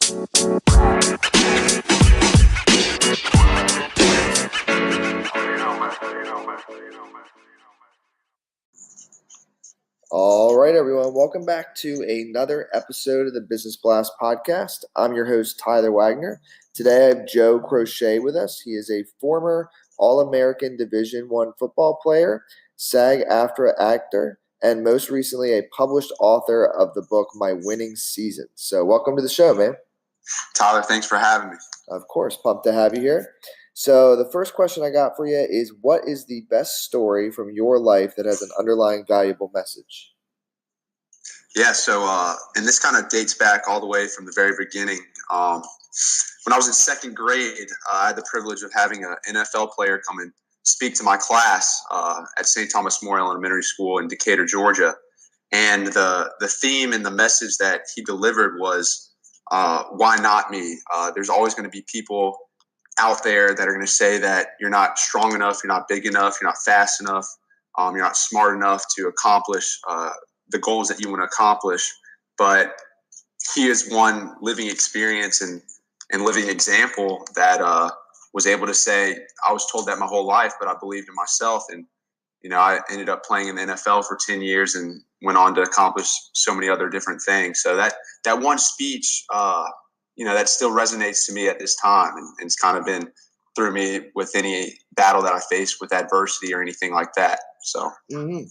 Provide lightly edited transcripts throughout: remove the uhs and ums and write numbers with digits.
All right, everyone. Welcome back to another episode of the Business Blast podcast. I'm your host, Tyler Wagner. Today, I have Joe Crochet with us. He is a former All-American Division I football player, SAG-AFTRA actor, and most recently, a published author of the book, My Winning Season. So welcome to the show, man. Tyler, thanks for having me. Of course. Pumped to have you here. So the first question I got for you is, what is the best story from your life that has an underlying valuable message? Yeah, and this kind of dates back all the way from the very beginning. When I was in second grade, I had the privilege of having an NFL player come and speak to my class at St. Thomas More Elementary School in Decatur, Georgia. And the theme and the message that he delivered was, why not me? There's always going to be people out there that are going to say that you're not strong enough, you're not big enough, you're not fast enough, you're not smart enough to accomplish the goals that you want to accomplish. But he is one living experience and living example that was able to say, I was told that my whole life, but I believed in myself. And, I ended up playing in the NFL for 10 years and went on to accomplish so many other different things. So that one speech, that still resonates to me at this time, and it's kind of been through me with any battle that I face with adversity or anything like that. So. Mm-hmm.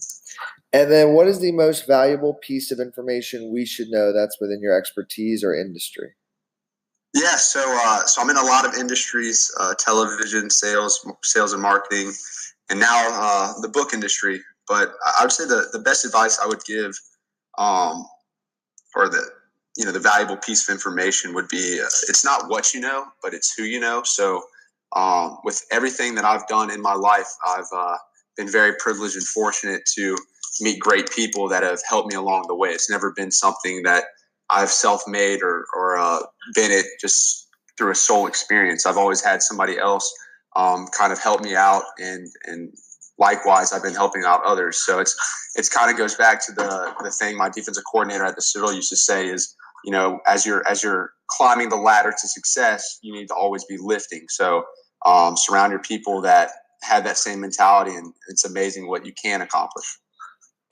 And then what is the most valuable piece of information we should know that's within your expertise or industry? Yeah, so I'm in a lot of industries, television, sales and marketing, and now the book industry. But I would say the best advice I would give, or the valuable piece of information would be, it's not what you know, but it's who you know. So with everything that I've done in my life, I've been very privileged and fortunate to meet great people that have helped me along the way. It's never been something that I've self-made or been it just through a soul experience. I've always had somebody else kind of help me out, and likewise, I've been helping out others. So it's kind of goes back to the thing my defensive coordinator at the Citadel used to say is, as you're climbing the ladder to success, you need to always be lifting. So surround your people that have that same mentality, and it's amazing what you can accomplish.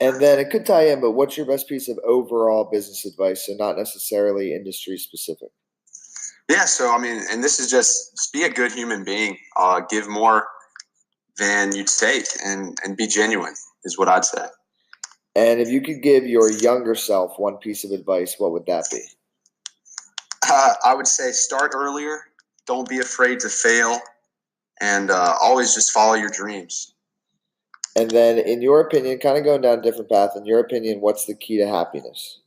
And then it could tie in, but what's your best piece of overall business advice, so not necessarily industry specific? Yeah, and this is just be a good human being. Give more than you'd take, and be genuine is what I'd say. And if you could give your younger self one piece of advice, what would that be? I would say start earlier. Don't be afraid to fail, and always just follow your dreams. And then, in your opinion, kind of going down a different path, in your opinion, what's the key to happiness?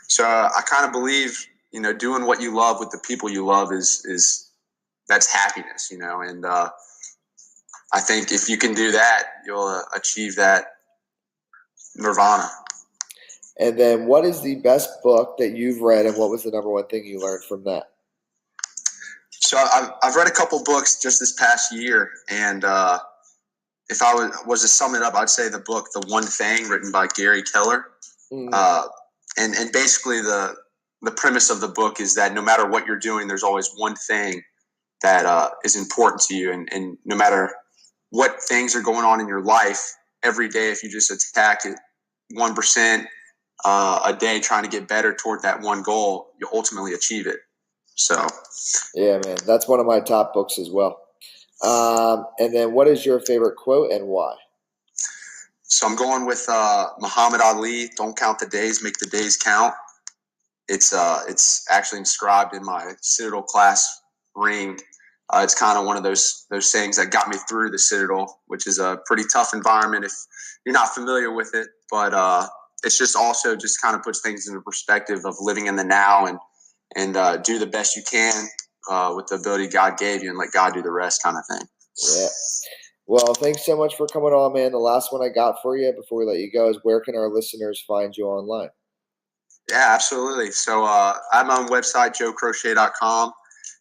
So I kind of believe, doing what you love with the people you love is that's happiness, and I think if you can do that, you'll achieve that nirvana. And then what is the best book that you've read, and what was the number one thing you learned from that? So I've read a couple books just this past year, and if I was to sum it up, I'd say the book, The One Thing, written by Gary Keller. Mm-hmm. And basically the premise of the book is that no matter what you're doing, there's always one thing that is important to you. And no matter what things are going on in your life, every day, if you just attack it 1% a day, trying to get better toward that one goal, you'll ultimately achieve it. So. Yeah, man, that's one of my top books as well. And then what is your favorite quote and why? So I'm going with Muhammad Ali, don't count the days, make the days count. It's actually inscribed in my Citadel class ring. It's kind of one of those things that got me through the Citadel, which is a pretty tough environment if you're not familiar with it. But it's just also just kind of puts things into perspective of living in the now and do the best you can with the ability God gave you, and let God do the rest, kind of thing. Yeah. Well, thanks so much for coming on, man. The last one I got for you before we let you go is, where can our listeners find you online? Yeah, absolutely. So I'm on website, joecrochet.com,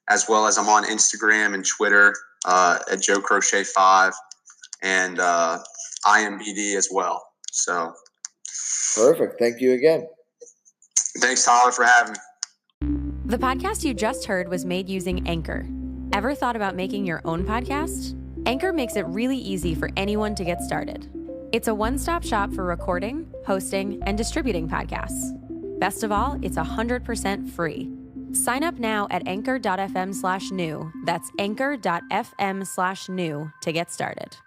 as well as I'm on Instagram and Twitter at joecrochet5 and IMBD as well. So perfect. Thank you again. Thanks, Tyler, for having me. The podcast you just heard was made using Anchor. Ever thought about making your own podcast? Anchor makes it really easy for anyone to get started. It's a one-stop shop for recording, hosting, and distributing podcasts. Best of all, it's 100% free. Sign up now at anchor.fm/new. That's anchor.fm/new to get started.